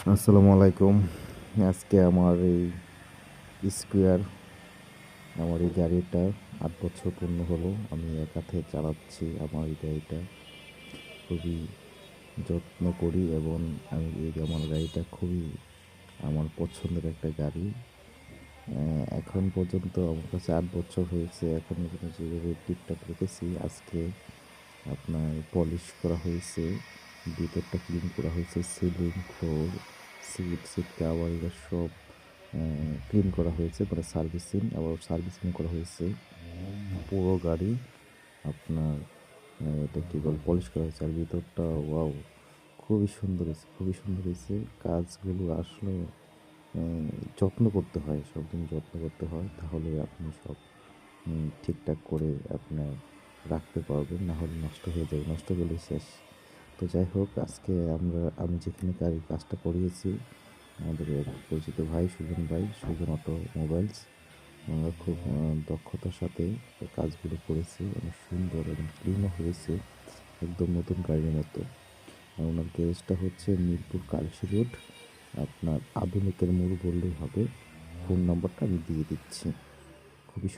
আসসালামু আলাইকুম। আজকে আমার এই স্কোয়ার আমার এই গাড়িটা ৮ বছর পূর্ণ হলো। আমি এক হাতে চালাচ্ছি আমার এই গাড়িটা। খুবই যত্ন করি এবং আমি আমার গাড়িটা খুবই আমার পছন্দের একটা গাড়ি। এখন পর্যন্ত আমার কাছে ৮ বছর হয়েছে। এখনো পর্যন্ত যেভাবে টিপটপ রেখেছি, আজকে আপনার পলিশ করা হয়েছে, ভিতরটা ক্লিন করা হয়েছে, সিলিং, ফ্লোর, সিট কভার এগুলো সব ক্লিন করা হয়েছে, মানে সার্ভিসিং, আবার সার্ভিসিং করা হয়েছে। পুরো গাড়ি আপনার এটা কি বলে পলিশ করা হয়েছে। আর ভিতরটা ওয়াও, খুবই সুন্দর হয়েছে, খুবই সুন্দর হয়েছে। কাজগুলো আসলে আহ, যত্ন করতে হয়, সবদিন যত্ন করতে হয়, তাহলে আপনি সব ঠিকঠাক করে আপনার রাখতে পারবেন, না হলে নষ্ট হয়ে যাবে, নষ্ট হলে শেষ। তো যাই হোক, আজকে আমি যেখানে গাড়ির কাজটা করিয়েছি, আমাদের এক পরিচিত ভাই সুজন ভাই, সুজন অটোমোবাইলস, আমরা খুব দক্ষতার সাথে কাজগুলো করেছি, অনেক সুন্দর এবং ক্লিনও হয়েছে, একদম নতুন গাড়ির মতো। আর ওনার গ্যারেজটা হচ্ছে মিরপুর কালসি রোড, আপনার আধুনিকের মোড় বললেই হবে। ফোন নাম্বারটা আমি দিয়ে দিচ্ছি। খুবই